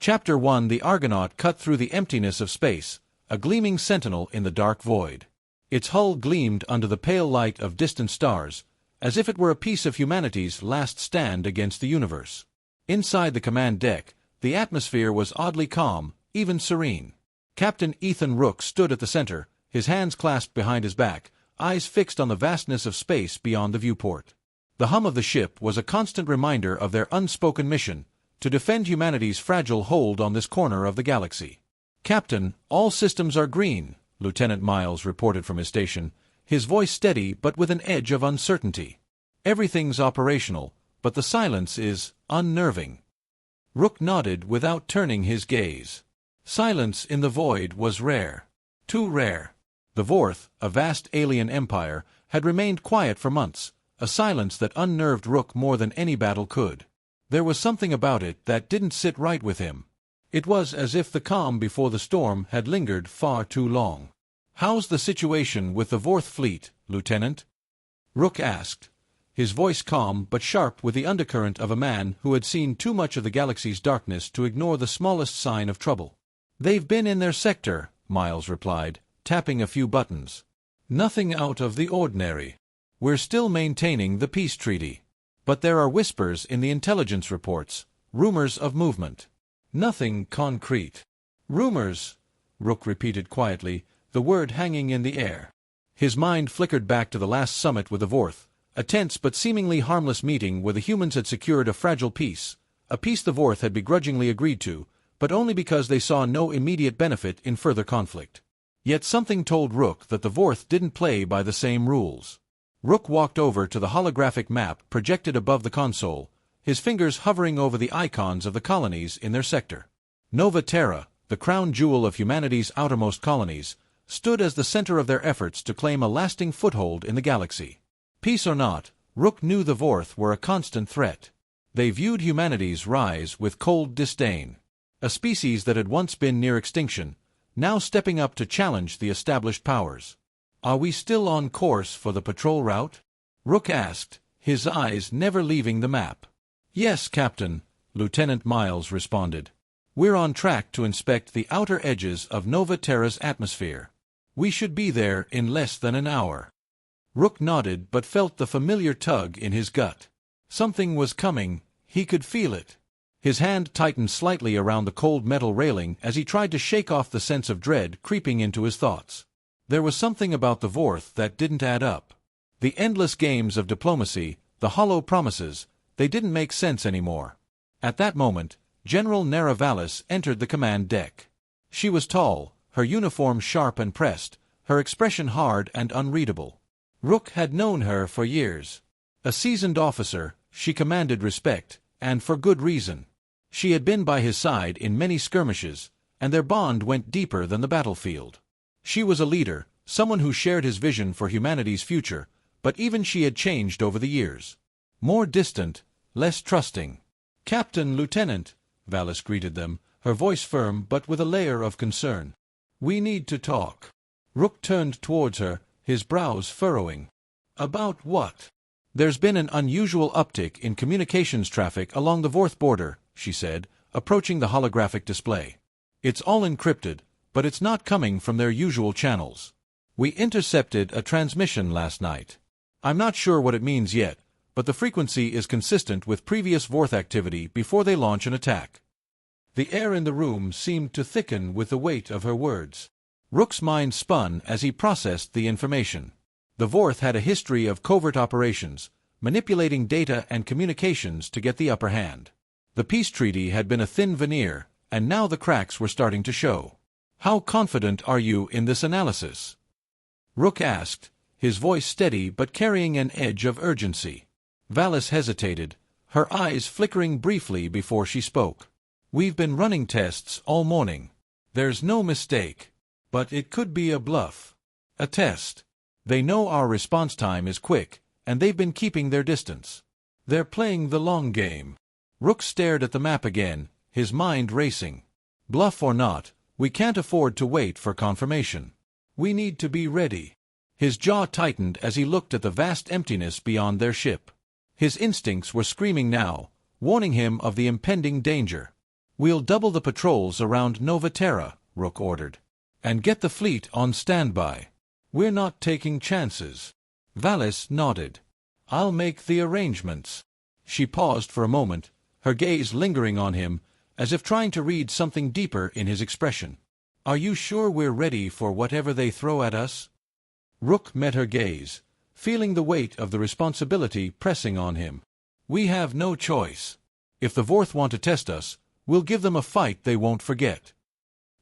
Chapter 1. The Argonaut cut through the emptiness of space, a gleaming sentinel in the dark void. Its hull gleamed under the pale light of distant stars, as if it were a piece of humanity's last stand against the universe. Inside the command deck, the atmosphere was oddly calm, even serene. Captain Ethan Rook stood at the center, his hands clasped behind his back, eyes fixed on the vastness of space beyond the viewport. The hum of the ship was a constant reminder of their unspoken mission, to defend humanity's fragile hold on this corner of the galaxy. "Captain, all systems are green," Lieutenant Miles reported from his station, his voice steady but with an edge of uncertainty. "Everything's operational, but the silence is unnerving." Rook nodded without turning his gaze. Silence in the void was rare. Too rare. The Vorth, a vast alien empire, had remained quiet for months, a silence that unnerved Rook more than any battle could. There was something about it that didn't sit right with him. It was as if the calm before the storm had lingered far too long. "How's the situation with the Vorth fleet, Lieutenant?" Rook asked, his voice calm but sharp with the undercurrent of a man who had seen too much of the galaxy's darkness to ignore the smallest sign of trouble. "They've been in their sector," Miles replied, tapping a few buttons. "Nothing out of the ordinary. We're still maintaining the peace treaty. But there are whispers in the intelligence reports, rumors of movement. Nothing concrete." "Rumors," Rook repeated quietly, the word hanging in the air. His mind flickered back to the last summit with the Vorth, a tense but seemingly harmless meeting where the humans had secured a fragile peace, a peace the Vorth had begrudgingly agreed to, but only because they saw no immediate benefit in further conflict. Yet something told Rook that the Vorth didn't play by the same rules. Rook walked over to the holographic map projected above the console, his fingers hovering over the icons of the colonies in their sector. Nova Terra, the crown jewel of humanity's outermost colonies, stood as the center of their efforts to claim a lasting foothold in the galaxy. Peace or not, Rook knew the Vorth were a constant threat. They viewed humanity's rise with cold disdain. A species that had once been near extinction, now stepping up to challenge the established powers. "Are we still on course for the patrol route?" Rook asked, his eyes never leaving the map. "Yes, Captain," Lieutenant Miles responded. "We're on track to inspect the outer edges of Nova Terra's atmosphere. We should be there in less than an hour." Rook nodded but felt the familiar tug in his gut. Something was coming, he could feel it. His hand tightened slightly around the cold metal railing as he tried to shake off the sense of dread creeping into his thoughts. There was something about the Vorth that didn't add up. The endless games of diplomacy, the hollow promises, they didn't make sense anymore. At that moment, General Nera Valis entered the command deck. She was tall, her uniform sharp and pressed, her expression hard and unreadable. Rook had known her for years. A seasoned officer, she commanded respect, and for good reason. She had been by his side in many skirmishes, and their bond went deeper than the battlefield. She was a leader, someone who shared his vision for humanity's future, but even she had changed over the years. More distant, less trusting. "Captain, Lieutenant," Valis greeted them, her voice firm but with a layer of concern. "We need to talk." Rook turned towards her, his brows furrowing. "About what?" "There's been an unusual uptick in communications traffic along the Vorth border," she said, approaching the holographic display. "It's all encrypted, but it's not coming from their usual channels. We intercepted a transmission last night. I'm not sure what it means yet, but the frequency is consistent with previous Vorth activity before they launch an attack." The air in the room seemed to thicken with the weight of her words. Rook's mind spun as he processed the information. The Vorth had a history of covert operations, manipulating data and communications to get the upper hand. The peace treaty had been a thin veneer, and now the cracks were starting to show. "How confident are you in this analysis?" Rook asked, his voice steady but carrying an edge of urgency. Valis hesitated, her eyes flickering briefly before she spoke. "We've been running tests all morning. There's no mistake. But it could be a bluff. A test. They know our response time is quick, and they've been keeping their distance. They're playing the long game." Rook stared at the map again, his mind racing. "Bluff or not, we can't afford to wait for confirmation. We need to be ready." His jaw tightened as he looked at the vast emptiness beyond their ship. His instincts were screaming now, warning him of the impending danger. "We'll double the patrols around Nova Terra," Rook ordered. "And get the fleet on standby. We're not taking chances." Valis nodded. "I'll make the arrangements." She paused for a moment, her gaze lingering on him, as if trying to read something deeper in his expression. "Are you sure we're ready for whatever they throw at us?" Rook met her gaze, feeling the weight of the responsibility pressing on him. "We have no choice. If the Vorth want to test us, we'll give them a fight they won't forget."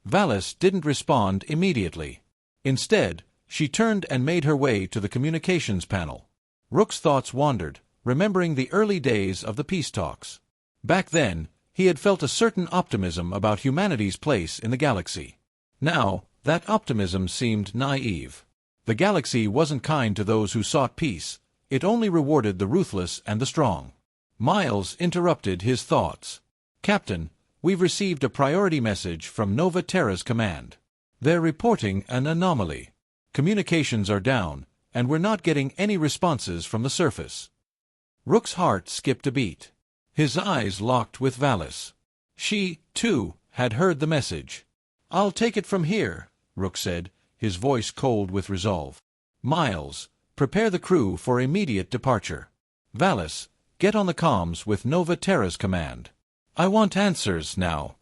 Valis didn't respond immediately. Instead, she turned and made her way to the communications panel. Rook's thoughts wandered, remembering the early days of the peace talks. Back then, he had felt a certain optimism about humanity's place in the galaxy. Now, that optimism seemed naive. The galaxy wasn't kind to those who sought peace, it only rewarded the ruthless and the strong. Miles interrupted his thoughts. "Captain, we've received a priority message from Nova Terra's command. They're reporting an anomaly. Communications are down, and we're not getting any responses from the surface." Rook's heart skipped a beat. His eyes locked with Valis. She, too, had heard the message. "I'll take it from here," Rook said, his voice cold with resolve. "Miles, prepare the crew for immediate departure. Valis, get on the comms with Nova Terra's command. I want answers now."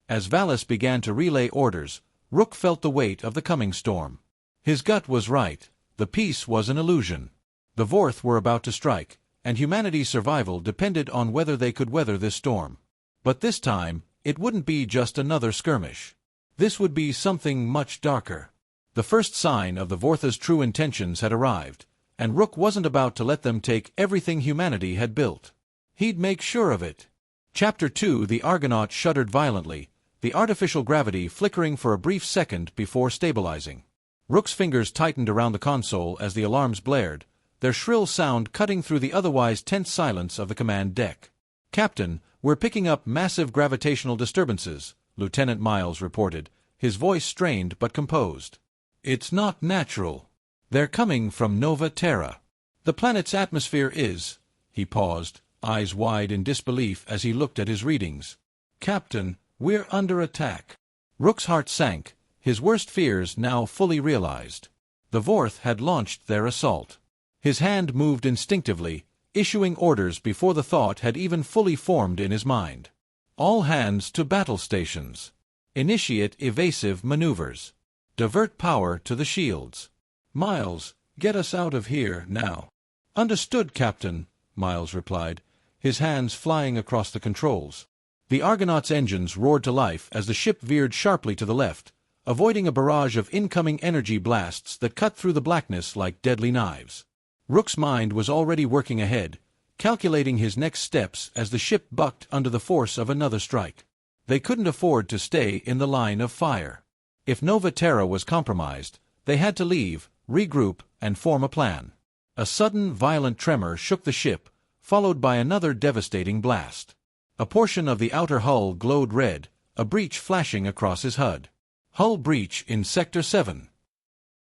As Valis began to relay orders, Rook felt the weight of the coming storm. His gut was right. The peace was an illusion. The Vorth were about to strike, and humanity's survival depended on whether they could weather this storm. But this time, it wouldn't be just another skirmish. This would be something much darker. The first sign of the Vorth's true intentions had arrived, and Rook wasn't about to let them take everything humanity had built. He'd make sure of it. Chapter 2. The Argonaut shuddered violently, the artificial gravity flickering for a brief second before stabilizing. Rook's fingers tightened around the console as the alarms blared, their shrill sound cutting through the otherwise tense silence of the command deck. "Captain, we're picking up massive gravitational disturbances," Lieutenant Miles reported, his voice strained but composed. "It's not natural. They're coming from Nova Terra. The planet's atmosphere is—" He paused, eyes wide in disbelief as he looked at his readings. "Captain, we're under attack." Rook's heart sank, his worst fears now fully realized. The Vorth had launched their assault. His hand moved instinctively, issuing orders before the thought had even fully formed in his mind. "All hands to battle stations. Initiate evasive maneuvers. Divert power to the shields. Miles, get us out of here now." "Understood, Captain," Miles replied, his hands flying across the controls. The Argonaut's engines roared to life as the ship veered sharply to the left, avoiding a barrage of incoming energy blasts that cut through the blackness like deadly knives. Rook's mind was already working ahead, calculating his next steps as the ship bucked under the force of another strike. They couldn't afford to stay in the line of fire. If Nova Terra was compromised, they had to leave, regroup, and form a plan. A sudden, violent tremor shook the ship, followed by another devastating blast. A portion of the outer hull glowed red, a breach flashing across his HUD. "Hull breach in Sector 7.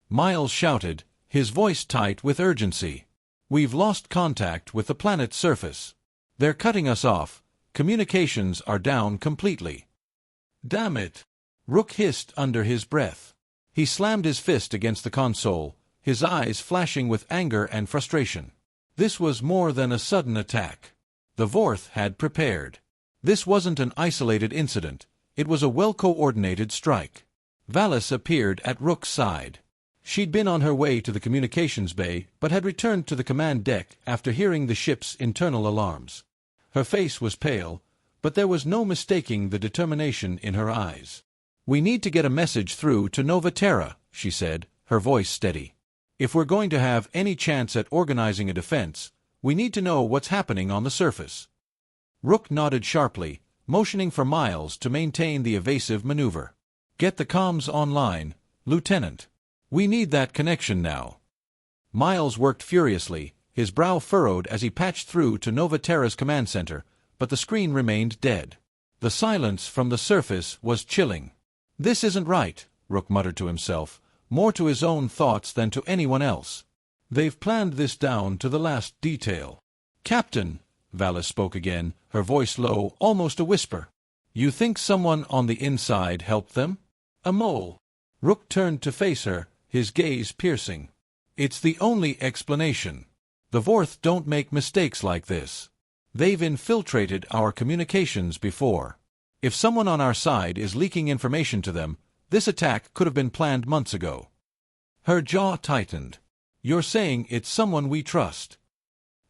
Miles shouted, his voice tight with urgency. "We've lost contact with the planet's surface. They're cutting us off. Communications are down completely." "Damn it!" Rook hissed under his breath. He slammed his fist against the console, his eyes flashing with anger and frustration. This was more than a sudden attack. The Vorth had prepared. This wasn't an isolated incident, it was a well-coordinated strike. Valis appeared at Rook's side. She'd been on her way to the communications bay, but had returned to the command deck after hearing the ship's internal alarms. Her face was pale, but there was no mistaking the determination in her eyes. "We need to get a message through to Nova Terra," she said, her voice steady. "If we're going to have any chance at organizing a defense, we need to know what's happening on the surface." Rook nodded sharply, motioning for Miles to maintain the evasive maneuver. "Get the comms online, Lieutenant. We need that connection now." Miles worked furiously, his brow furrowed as he patched through to Nova Terra's command center, but the screen remained dead. The silence from the surface was chilling. "This isn't right," Rook muttered to himself, more to his own thoughts than to anyone else. "They've planned this down to the last detail." "Captain," Valis spoke again, her voice low, almost a whisper. You think someone on the inside helped them? A mole. Rook turned to face her, his gaze piercing. It's the only explanation. The Vorth don't make mistakes like this. They've infiltrated our communications before. If someone on our side is leaking information to them, this attack could have been planned months ago. Her jaw tightened. You're saying it's someone we trust?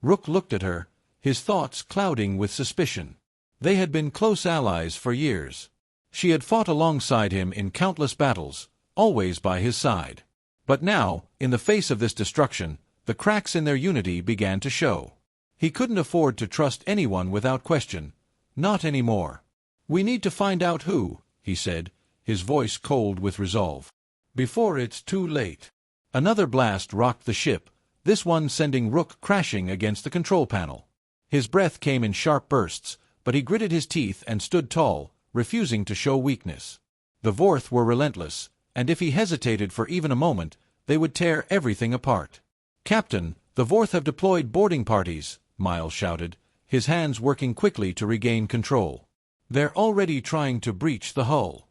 Rook looked at her, his thoughts clouding with suspicion. They had been close allies for years. She had fought alongside him in countless battles, always by his side. But now, in the face of this destruction, the cracks in their unity began to show. He couldn't afford to trust anyone without question. Not anymore. We need to find out who, he said, his voice cold with resolve. Before it's too late. Another blast rocked the ship, this one sending Rook crashing against the control panel. His breath came in sharp bursts, but he gritted his teeth and stood tall, refusing to show weakness. The Vorth were relentless, and if he hesitated for even a moment, they would tear everything apart. Captain, the Vorth have deployed boarding parties, Miles shouted, his hands working quickly to regain control. They're already trying to breach the hull.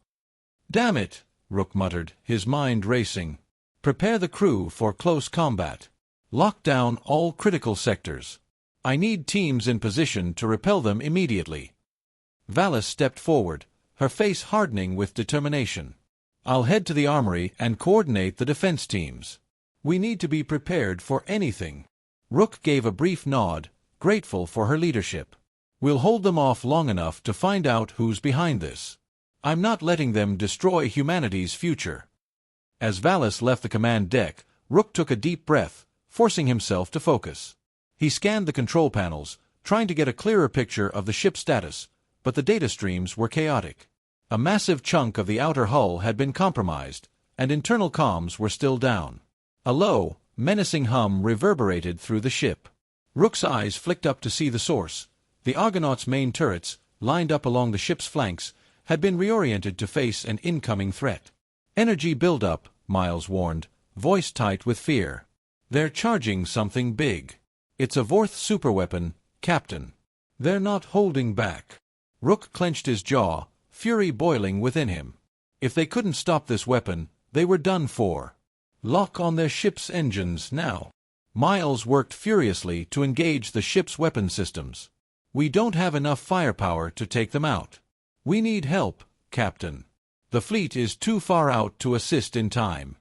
Damn it, Rook muttered, his mind racing. Prepare the crew for close combat. Lock down all critical sectors. I need teams in position to repel them immediately. Valis stepped forward, her face hardening with determination. I'll head to the armory and coordinate the defense teams. We need to be prepared for anything. Rook gave a brief nod, grateful for her leadership. We'll hold them off long enough to find out who's behind this. I'm not letting them destroy humanity's future. As Valis left the command deck, Rook took a deep breath, forcing himself to focus. He scanned the control panels, trying to get a clearer picture of the ship's status, but the data streams were chaotic. A massive chunk of the outer hull had been compromised, and internal comms were still down. A low, menacing hum reverberated through the ship. Rook's eyes flicked up to see the source. The Argonaut's main turrets, lined up along the ship's flanks, had been reoriented to face an incoming threat. Energy buildup, Miles warned, voice tight with fear. They're charging something big. It's a Vorth superweapon, Captain. They're not holding back. Rook clenched his jaw, fury boiling within him. If they couldn't stop this weapon, they were done for. Lock on their ship's engines now. Miles worked furiously to engage the ship's weapon systems. We don't have enough firepower to take them out. We need help, Captain. The fleet is too far out to assist in time.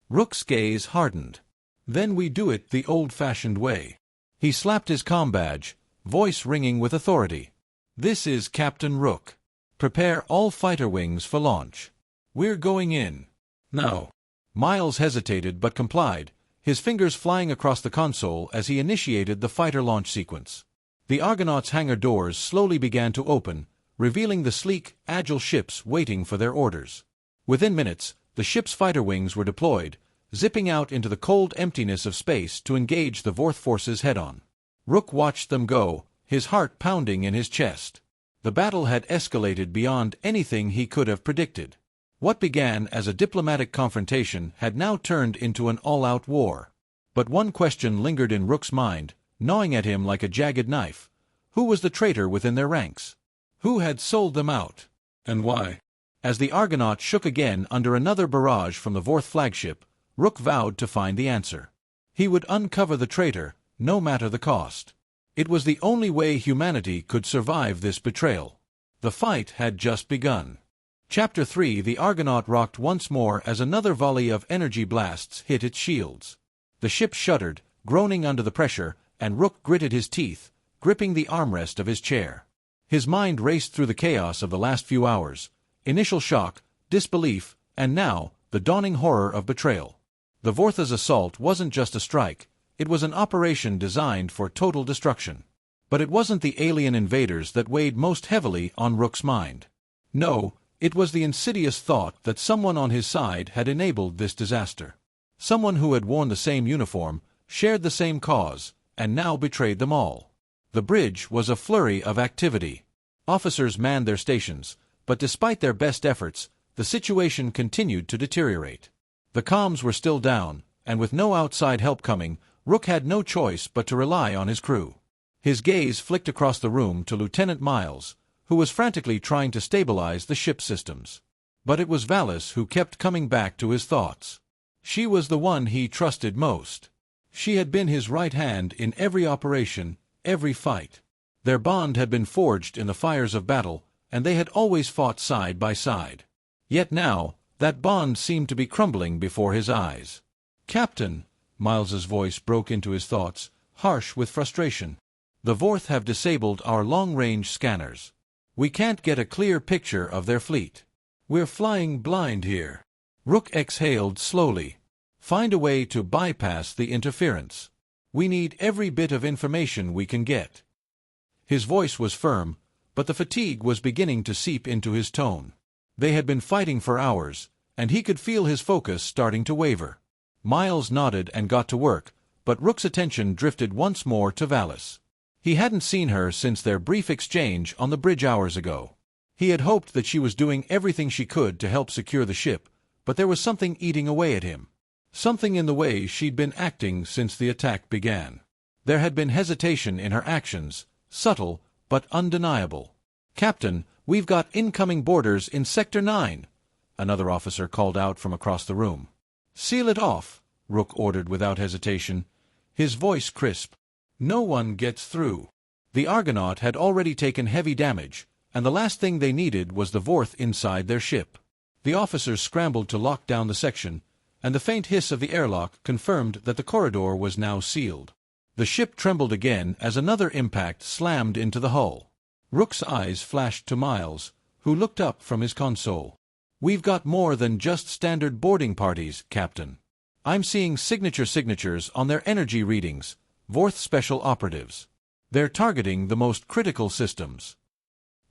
Rook's gaze hardened. Then we do it the old-fashioned way. He slapped his comm badge, voice ringing with authority. This is Captain Rook. Prepare all fighter wings for launch. We're going in. Now. Miles hesitated but complied, his fingers flying across the console as he initiated the fighter launch sequence. The Argonaut's hangar doors slowly began to open, revealing the sleek, agile ships waiting for their orders. Within minutes, the ship's fighter wings were deployed, zipping out into the cold emptiness of space to engage the Vorth forces head-on. Rook watched them go, his heart pounding in his chest. The battle had escalated beyond anything he could have predicted. What began as a diplomatic confrontation had now turned into an all-out war. But one question lingered in Rook's mind, gnawing at him like a jagged knife. Who was the traitor within their ranks? Who had sold them out? And why? As the Argonaut shook again under another barrage from the Vorth flagship, Rook vowed to find the answer. He would uncover the traitor, no matter the cost. It was the only way humanity could survive this betrayal. The fight had just begun. Chapter 3. The Argonaut rocked once more as another volley of energy blasts hit its shields. The ship shuddered, groaning under the pressure, and Rook gritted his teeth, gripping the armrest of his chair. His mind raced through the chaos of the last few hours. Initial shock, disbelief, and now, the dawning horror of betrayal. The Vorth's assault wasn't just a strike, it was an operation designed for total destruction. But it wasn't the alien invaders that weighed most heavily on Rook's mind. No, it was the insidious thought that someone on his side had enabled this disaster. Someone who had worn the same uniform, shared the same cause, and now betrayed them all. The bridge was a flurry of activity. Officers manned their stations, but despite their best efforts, the situation continued to deteriorate. The comms were still down, and with no outside help coming, Rook had no choice but to rely on his crew. His gaze flicked across the room to Lieutenant Miles, who was frantically trying to stabilize the ship systems. But it was Valis who kept coming back to his thoughts. She was the one he trusted most. She had been his right hand in every operation, every fight. Their bond had been forged in the fires of battle, and they had always fought side by side. Yet now, that bond seemed to be crumbling before his eyes. "Captain," Miles's voice broke into his thoughts, harsh with frustration. "The Vorth have disabled our long-range scanners. We can't get a clear picture of their fleet. We're flying blind here." Rook exhaled slowly. "Find a way to bypass the interference. We need every bit of information we can get." His voice was firm, but the fatigue was beginning to seep into his tone. They had been fighting for hours, and he could feel his focus starting to waver. Miles nodded and got to work, but Rook's attention drifted once more to Valis. He hadn't seen her since their brief exchange on the bridge hours ago. He had hoped that she was doing everything she could to help secure the ship, but there was something eating away at him. Something in the way she'd been acting since the attack began. There had been hesitation in her actions, subtle but undeniable. "Captain, we've got incoming boarders in Sector 9, another officer called out from across the room. "Seal it off," Rook ordered without hesitation, his voice crisp. "No one gets through." The Argonaut had already taken heavy damage, and the last thing they needed was the Vorth inside their ship. The officers scrambled to lock down the section, and the faint hiss of the airlock confirmed that the corridor was now sealed. The ship trembled again as another impact slammed into the hull. Rook's eyes flashed to Miles, who looked up from his console. "We've got more than just standard boarding parties, Captain. I'm seeing signatures on their energy readings, Vorth special operatives. They're targeting the most critical systems."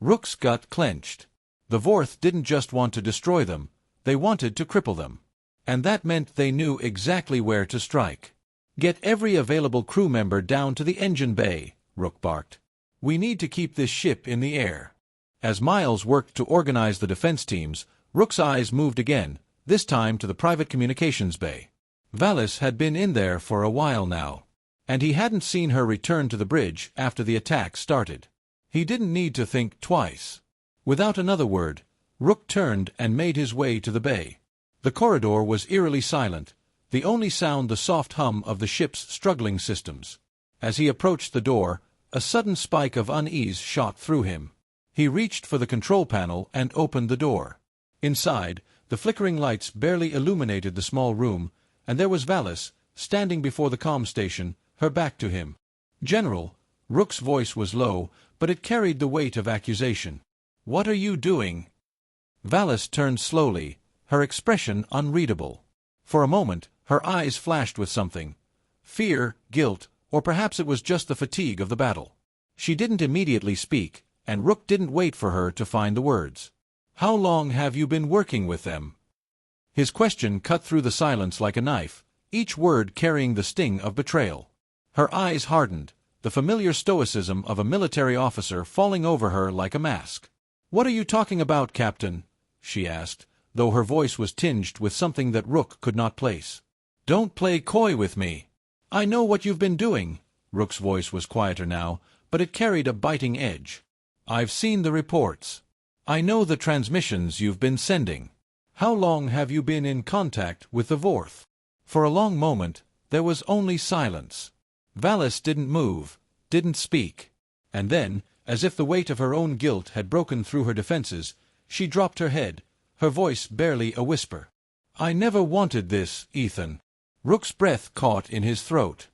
Rook's gut clenched. The Vorth didn't just want to destroy them, they wanted to cripple them. And that meant they knew exactly where to strike. "Get every available crew member down to the engine bay," Rook barked. "We need to keep this ship in the air." As Miles worked to organize the defense teams, Rook's eyes moved again, this time to the private communications bay. Valis had been in there for a while now, and he hadn't seen her return to the bridge after the attack started. He didn't need to think twice. Without another word, Rook turned and made his way to the bay. The corridor was eerily silent, the only sound the soft hum of the ship's struggling systems. As he approached the door, a sudden spike of unease shot through him. He reached for the control panel and opened the door. Inside, the flickering lights barely illuminated the small room, and there was Valis, standing before the comm station, her back to him. "General," Rook's voice was low, but it carried the weight of accusation. "What are you doing?" Valis turned slowly, her expression unreadable. For a moment, her eyes flashed with something. Fear, guilt, or perhaps it was just the fatigue of the battle. She didn't immediately speak, and Rook didn't wait for her to find the words. "How long have you been working with them?" His question cut through the silence like a knife, each word carrying the sting of betrayal. Her eyes hardened, the familiar stoicism of a military officer falling over her like a mask. "What are you talking about, Captain?" she asked, though her voice was tinged with something that Rook could not place. "Don't play coy with me." "I know what you've been doing." Rook's voice was quieter now, but it carried a biting edge. "I've seen the reports. I know the transmissions you've been sending. How long have you been in contact with the Vorth?" For a long moment, there was only silence. Valis didn't move, didn't speak. And then, as if the weight of her own guilt had broken through her defenses, she dropped her head, her voice barely a whisper. "I never wanted this, Ethan." Rook's breath caught in his throat.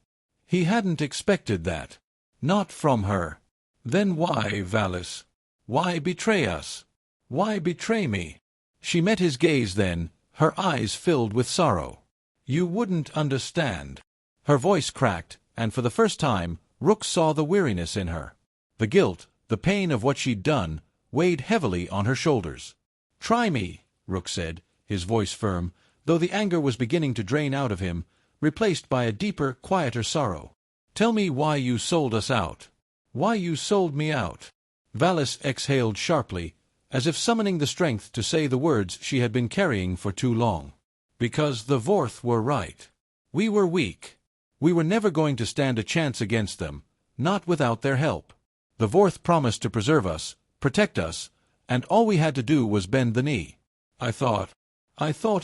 He hadn't expected that. Not from her. "Then why, Valis? Why betray us? Why betray me?" She met his gaze then, her eyes filled with sorrow. "You wouldn't understand." Her voice cracked, and for the first time, Rook saw the weariness in her. The guilt, the pain of what she'd done, weighed heavily on her shoulders. "Try me," Rook said, his voice firm, though the anger was beginning to drain out of him, replaced by a deeper, quieter sorrow. "Tell me why you sold us out. Why you sold me out." Valis exhaled sharply, as if summoning the strength to say the words she had been carrying for too long. "Because the Vorth were right. We were weak. We were never going to stand a chance against them, not without their help. The Vorth promised to preserve us protect us, and all we had to do was bend the knee. I thought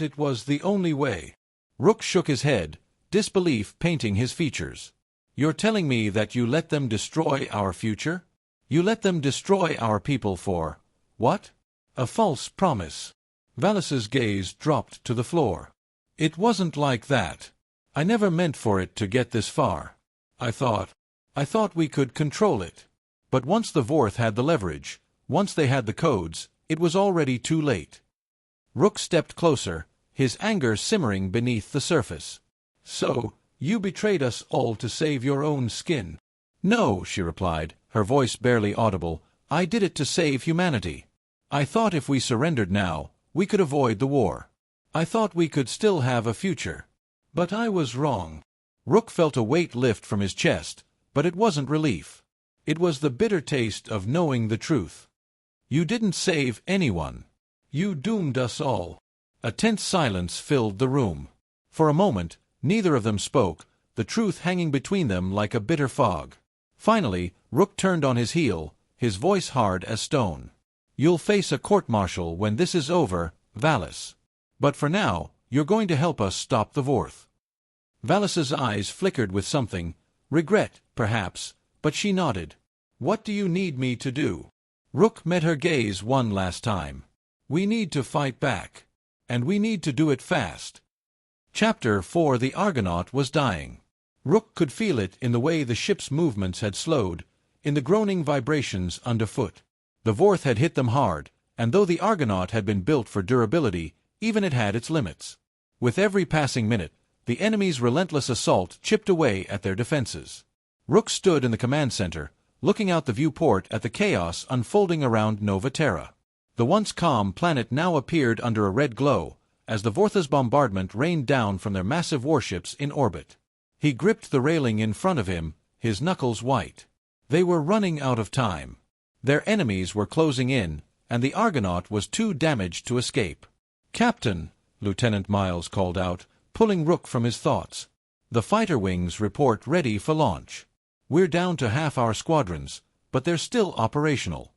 it was the only way. Rook shook his head, disbelief painting his features. You're telling me that you let them destroy our future? You let them destroy our people for what? A false promise. Valis's gaze dropped to the floor. It wasn't like that. I never meant for it to get this far. I thought we could control it. But once the Vorth had the leverage, once they had the codes, it was already too late. Rook stepped closer, his anger simmering beneath the surface. So, you betrayed us all to save your own skin. No, she replied, her voice barely audible, I did it to save humanity. I thought if we surrendered now, we could avoid the war. I thought we could still have a future. But I was wrong. Rook felt a weight lift from his chest, but it wasn't relief. It was the bitter taste of knowing the truth. You didn't save anyone. You doomed us all. A tense silence filled the room. For a moment, neither of them spoke, the truth hanging between them like a bitter fog. Finally, Rook turned on his heel, his voice hard as stone. You'll face a court-martial when this is over, Valis. But for now, you're going to help us stop the Vorth. Valis's eyes flickered with something, regret, perhaps, but she nodded. What do you need me to do? Rook met her gaze one last time. We need to fight back. And we need to do it fast. Chapter 4. The Argonaut was dying. Rook could feel it in the way the ship's movements had slowed, in the groaning vibrations underfoot. The Vorth had hit them hard, and though the Argonaut had been built for durability, even it had its limits. With every passing minute, the enemy's relentless assault chipped away at their defenses. Rook stood in the command center, looking out the viewport at the chaos unfolding around Nova Terra. The once calm planet now appeared under a red glow, as the Vorth's bombardment rained down from their massive warships in orbit. He gripped the railing in front of him, his knuckles white. They were running out of time. Their enemies were closing in, and the Argonaut was too damaged to escape. Captain, Lieutenant Miles called out, pulling Rook from his thoughts. The fighter wings report ready for launch. We're down to half our squadrons, but they're still operational.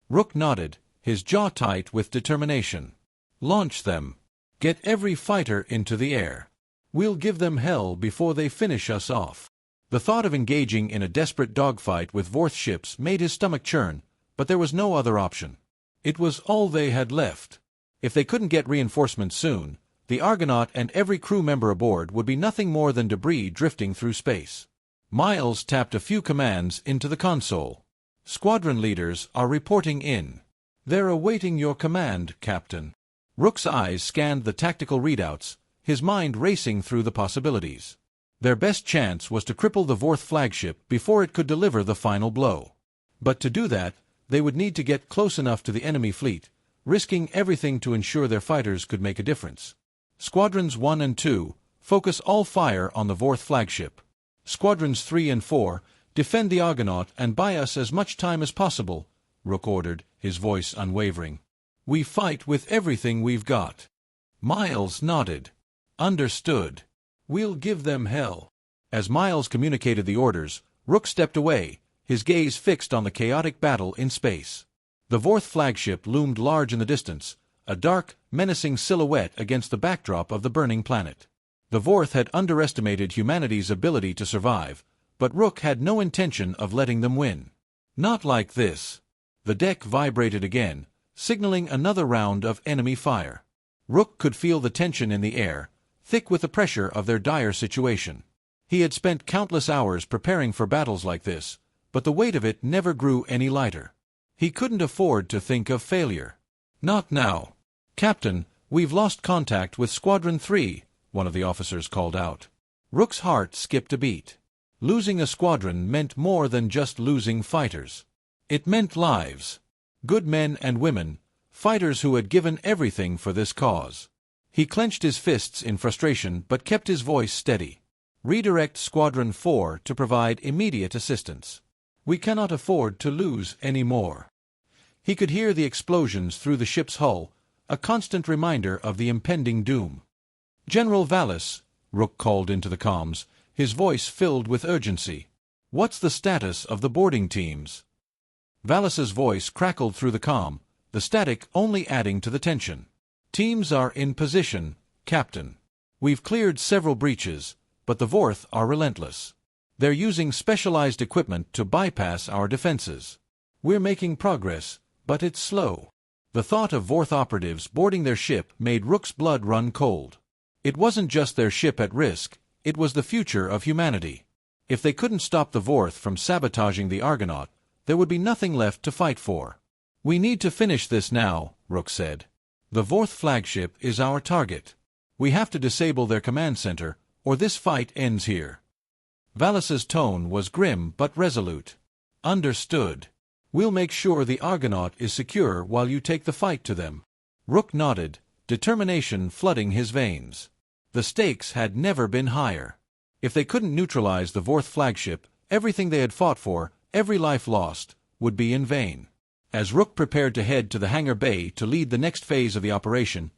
Rook nodded, his jaw tight with determination. Launch them. Get every fighter into the air. We'll give them hell before they finish us off. The thought of engaging in a desperate dogfight with Vorth ships made his stomach churn, but there was no other option. It was all they had left. If they couldn't get reinforcements soon, the Argonaut and every crew member aboard would be nothing more than debris drifting through space. Miles tapped a few commands into the console. Squadron leaders are reporting in. They're awaiting your command, Captain. Rook's eyes scanned the tactical readouts, his mind racing through the possibilities. Their best chance was to cripple the Vorth flagship before it could deliver the final blow. But to do that, they would need to get close enough to the enemy fleet, risking everything to ensure their fighters could make a difference. Squadrons 1 and 2, focus all fire on the Vorth flagship. Squadrons 3 and 4, defend the Argonaut and buy us as much time as possible, Rook ordered, his voice unwavering. We fight with everything we've got. Miles nodded. Understood. We'll give them hell. As Miles communicated the orders, Rook stepped away, his gaze fixed on the chaotic battle in space. The Vorth flagship loomed large in the distance, a dark, menacing silhouette against the backdrop of the burning planet. The Vorth had underestimated humanity's ability to survive, but Rook had no intention of letting them win. Not like this. The deck vibrated again, signaling another round of enemy fire. Rook could feel the tension in the air, thick with the pressure of their dire situation. He had spent countless hours preparing for battles like this, but the weight of it never grew any lighter. He couldn't afford to think of failure. Not now. Captain, we've lost contact with Squadron 3, one of the officers called out. Rook's heart skipped a beat. Losing a squadron meant more than just losing fighters. It meant lives. Good men and women, fighters who had given everything for this cause. He clenched his fists in frustration but kept his voice steady. Redirect Squadron 4 to provide immediate assistance. We cannot afford to lose any more. He could hear the explosions through the ship's hull, a constant reminder of the impending doom. General Valis, Rook called into the comms, his voice filled with urgency. What's the status of the boarding teams? Valis's voice crackled through the comm, the static only adding to the tension. Teams are in position, Captain. We've cleared several breaches, but the Vorth are relentless. They're using specialized equipment to bypass our defenses. We're making progress, but it's slow. The thought of Vorth operatives boarding their ship made Rook's blood run cold. It wasn't just their ship at risk, it was the future of humanity. If they couldn't stop the Vorth from sabotaging the Argonaut, there would be nothing left to fight for. We need to finish this now, Rook said. The Vorth flagship is our target. We have to disable their command center, or this fight ends here. Valis's tone was grim but resolute. Understood. We'll make sure the Argonaut is secure while you take the fight to them. Rook nodded, determination flooding his veins. The stakes had never been higher. If they couldn't neutralize the Vorth flagship, everything they had fought for, every life lost, would be in vain. As Rook prepared to head to the hangar bay to lead the next phase of the operation,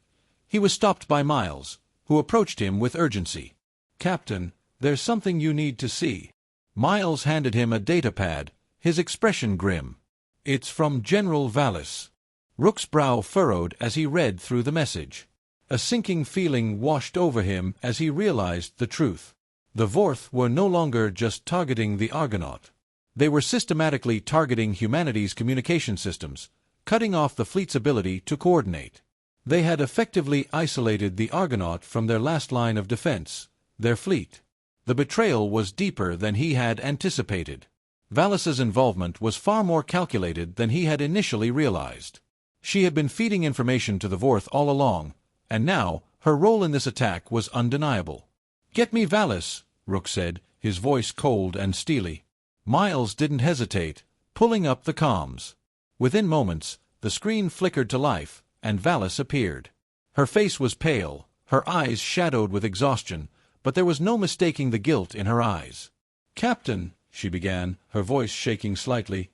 he was stopped by Miles, who approached him with urgency. Captain, there's something you need to see. Miles handed him a datapad, his expression grim. It's from General Valis. Rook's brow furrowed as he read through the message. A sinking feeling washed over him as he realized the truth. The Vorth were no longer just targeting the Argonaut. They were systematically targeting humanity's communication systems, cutting off the fleet's ability to coordinate. They had effectively isolated the Argonaut from their last line of defense, their fleet. The betrayal was deeper than he had anticipated. Valis's involvement was far more calculated than he had initially realized. She had been feeding information to the Vorth all along, and now her role in this attack was undeniable. "Get me Valis," Rook said, his voice cold and steely. Miles didn't hesitate, pulling up the comms. Within moments, the screen flickered to life, and Valis appeared. Her face was pale, her eyes shadowed with exhaustion, but there was no mistaking the guilt in her eyes. "Captain," she began, her voice shaking slightly,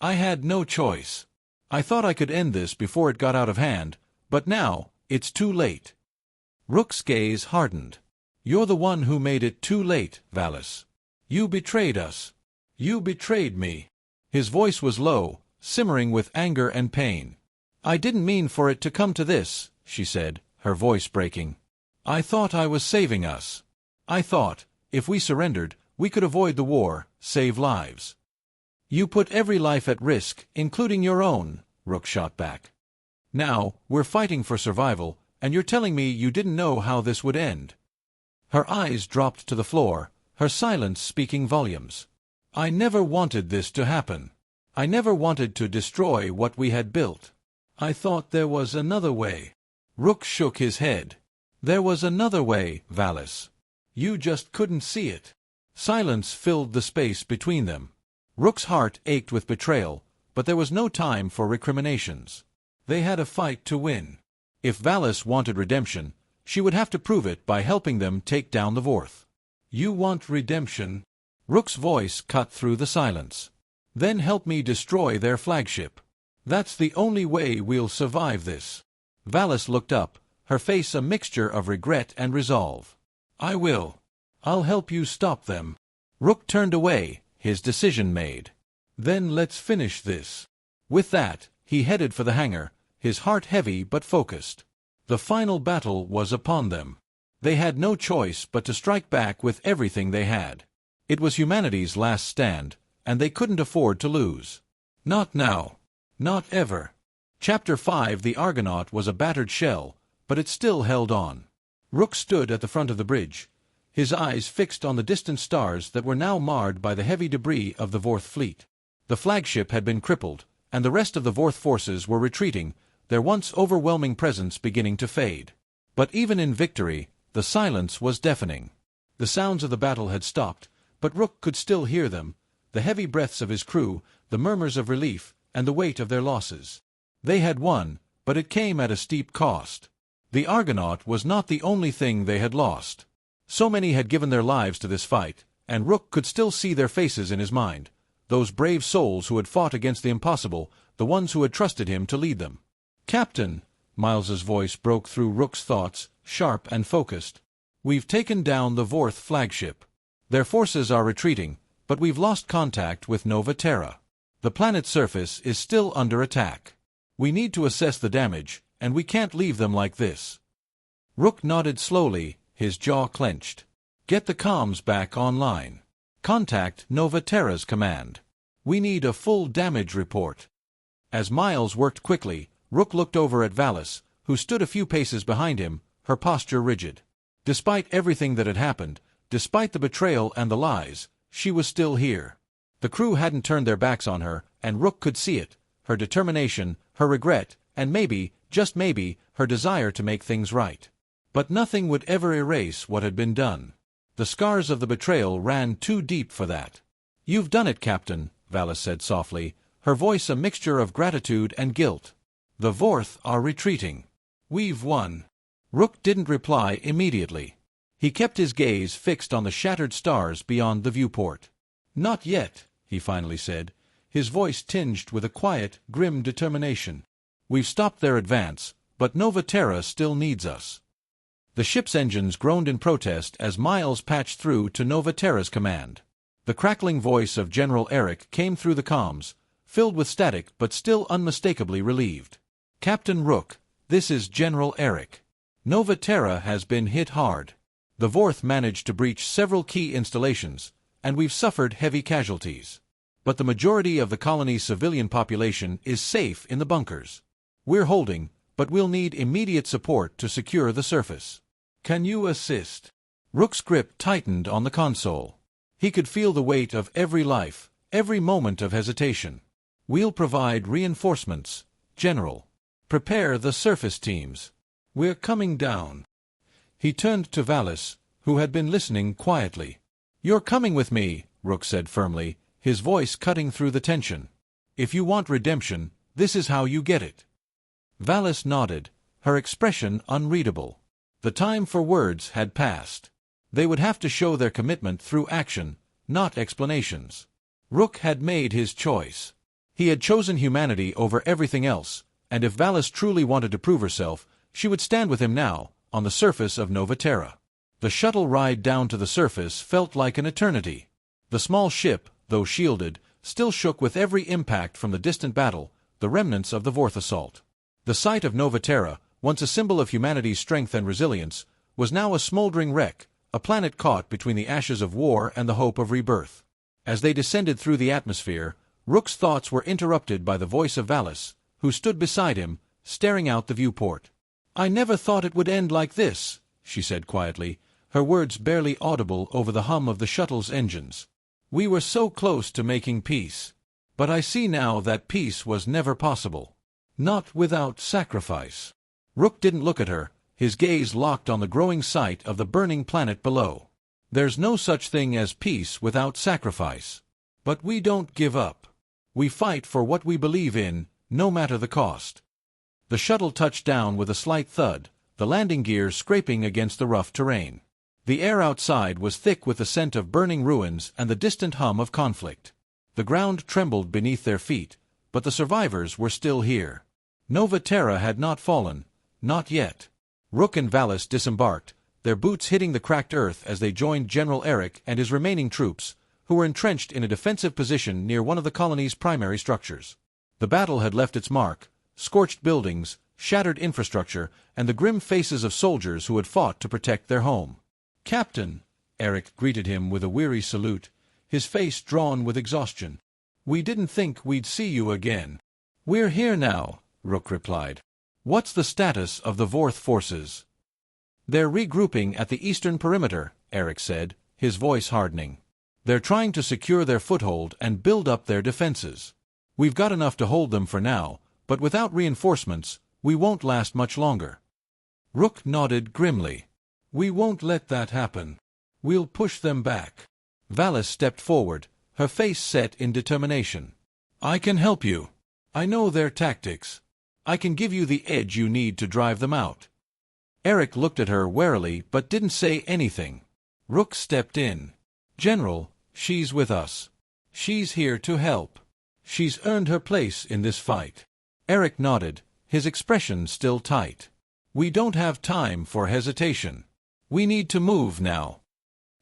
I had no choice. I thought I could end this before it got out of hand, but now, it's too late." Rook's gaze hardened. "You're the one who made it too late, Valis. You betrayed us. You betrayed me." His voice was low, simmering with anger and pain. "I didn't mean for it to come to this," she said, her voice breaking. "I thought I was saving us. I thought, if we surrendered, we could avoid the war, save lives." "You put every life at risk, including your own," Rook shot back. "Now, we're fighting for survival, and you're telling me you didn't know how this would end." Her eyes dropped to the floor, her silence speaking volumes. "I never wanted this to happen. I never wanted to destroy what we had built. I thought there was another way." Rook shook his head. "There was another way, Valis. You just couldn't see it." Silence filled the space between them. Rook's heart ached with betrayal, but there was no time for recriminations. They had a fight to win. If Valis wanted redemption, she would have to prove it by helping them take down the Vorth. "You want redemption?" Rook's voice cut through the silence. "Then help me destroy their flagship. That's the only way we'll survive this." Valis looked up, her face a mixture of regret and resolve. "I will. I'll help you stop them." Rook turned away, his decision made. "Then let's finish this." With that, he headed for the hangar, his heart heavy but focused. The final battle was upon them. They had no choice but to strike back with everything they had. It was humanity's last stand, and they couldn't afford to lose. Not now. Not ever. Chapter 5. The Argonaut was a battered shell, but it still held on. Rook stood at the front of the bridge, his eyes fixed on the distant stars that were now marred by the heavy debris of the Vorth fleet. The flagship had been crippled, and the rest of the Vorth forces were retreating, their once overwhelming presence beginning to fade. But even in victory, the silence was deafening. The sounds of the battle had stopped, but Rook could still hear them, the heavy breaths of his crew, the murmurs of relief, and the weight of their losses. They had won, but it came at a steep cost. The Argonaut was not the only thing they had lost. So many had given their lives to this fight, and Rook could still see their faces in his mind, those brave souls who had fought against the impossible, the ones who had trusted him to lead them. "Captain," Miles's voice broke through Rook's thoughts, sharp and focused. "We've taken down the Vorth flagship. Their forces are retreating, but we've lost contact with Nova Terra. The planet's surface is still under attack. We need to assess the damage, and we can't leave them like this. Rook nodded slowly, his jaw clenched. Get the comms back online. Contact Nova Terra's command. We need a full damage report. As Miles worked quickly, Rook looked over at Valis, who stood a few paces behind him, her posture rigid. Despite everything that had happened, despite the betrayal and the lies, she was still here. The crew hadn't turned their backs on her, and Rook could see it, her determination, her regret, and maybe, just maybe, her desire to make things right. But nothing would ever erase what had been done. The scars of the betrayal ran too deep for that. "You've done it, Captain," Valis said softly, her voice a mixture of gratitude and guilt. "The Vorth are retreating. We've won." Rook didn't reply immediately. He kept his gaze fixed on the shattered stars beyond the viewport. "Not yet," he finally said, his voice tinged with a quiet, grim determination. "We've stopped their advance, but Nova Terra still needs us." The ship's engines groaned in protest as Miles patched through to Nova Terra's command. The crackling voice of General Eric came through the comms, filled with static but still unmistakably relieved. "Captain Rook, this is General Eric. Nova Terra has been hit hard. The Vorth managed to breach several key installations, and we've suffered heavy casualties. But the majority of the colony's civilian population is safe in the bunkers. We're holding, but we'll need immediate support to secure the surface. Can you assist?" Rook's grip tightened on the console. He could feel the weight of every life, every moment of hesitation. "We'll provide reinforcements, General. Prepare the surface teams. We're coming down." He turned to Valis, who had been listening quietly. "You're coming with me," Rook said firmly, his voice cutting through the tension. "If you want redemption, this is how you get it." Valis nodded, her expression unreadable. The time for words had passed. They would have to show their commitment through action, not explanations. Rook had made his choice. He had chosen humanity over everything else, and if Valis truly wanted to prove herself, she would stand with him now, on the surface of Nova Terra. The shuttle ride down to the surface felt like an eternity. The small ship, though shielded, still shook with every impact from the distant battle, the remnants of the Vorth assault. The sight of Nova Terra, once a symbol of humanity's strength and resilience, was now a smoldering wreck, a planet caught between the ashes of war and the hope of rebirth. As they descended through the atmosphere, Rook's thoughts were interrupted by the voice of Valis, who stood beside him, staring out the viewport. "I never thought it would end like this," she said quietly, her words barely audible over the hum of the shuttle's engines. "We were so close to making peace. But I see now that peace was never possible. Not without sacrifice." Rook didn't look at her, his gaze locked on the growing sight of the burning planet below. "There's no such thing as peace without sacrifice. But we don't give up. We fight for what we believe in, no matter the cost." The shuttle touched down with a slight thud, the landing gears scraping against the rough terrain. The air outside was thick with the scent of burning ruins and the distant hum of conflict. The ground trembled beneath their feet, but the survivors were still here. Nova Terra had not fallen, not yet. Rook and Valis disembarked, their boots hitting the cracked earth as they joined General Eric and his remaining troops, who were entrenched in a defensive position near one of the colony's primary structures. The battle had left its mark: scorched buildings, shattered infrastructure, and the grim faces of soldiers who had fought to protect their home. "Captain," Eric greeted him with a weary salute, his face drawn with exhaustion. "We didn't think we'd see you again." "We're here now," Rook replied. "What's the status of the Vorth forces?" "They're regrouping at the eastern perimeter," Eric said, his voice hardening. "They're trying to secure their foothold and build up their defenses. We've got enough to hold them for now, but without reinforcements, we won't last much longer." Rook nodded grimly. "We won't let that happen. We'll push them back." Valis stepped forward, her face set in determination. "I can help you. I know their tactics. I can give you the edge you need to drive them out." Eric looked at her warily but didn't say anything. Rook stepped in. "General, she's with us. She's here to help. She's earned her place in this fight." Eric nodded, his expression still tight. "We don't have time for hesitation. We need to move now."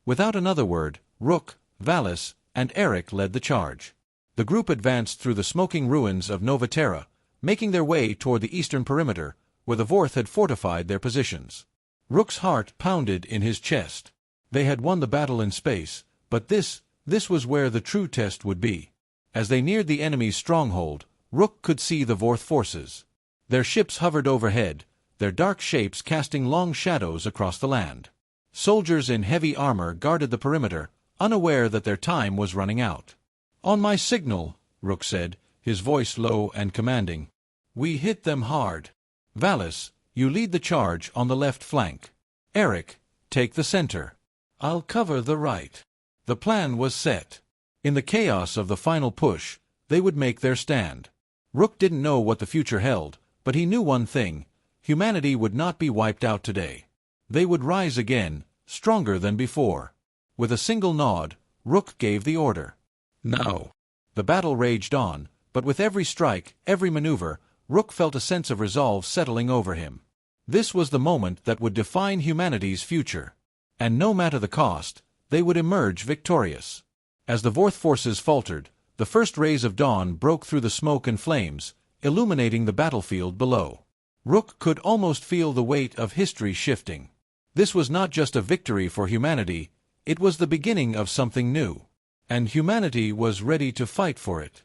Without another word, Rook, Valis, and Eric led the charge. The group advanced through the smoking ruins of Nova Terra, making their way toward the eastern perimeter, where the Vorth had fortified their positions. Rook's heart pounded in his chest. They had won the battle in space, but this was where the true test would be. As they neared the enemy's stronghold, Rook could see the Vorth forces. Their ships hovered overhead, their dark shapes casting long shadows across the land. Soldiers in heavy armor guarded the perimeter, unaware that their time was running out. "On my signal," Rook said, his voice low and commanding. "We hit them hard. Valis, you lead the charge on the left flank. Eric, take the center. I'll cover the right." The plan was set. In the chaos of the final push, they would make their stand. Rook didn't know what the future held, but he knew one thing: humanity would not be wiped out today. They would rise again, stronger than before. With a single nod, Rook gave the order. Now. The battle raged on, but with every strike, every maneuver, Rook felt a sense of resolve settling over him. This was the moment that would define humanity's future. And no matter the cost, they would emerge victorious. As the Vorth forces faltered, the first rays of dawn broke through the smoke and flames, illuminating the battlefield below. Rook could almost feel the weight of history shifting. This was not just a victory for humanity, it was the beginning of something new. And humanity was ready to fight for it.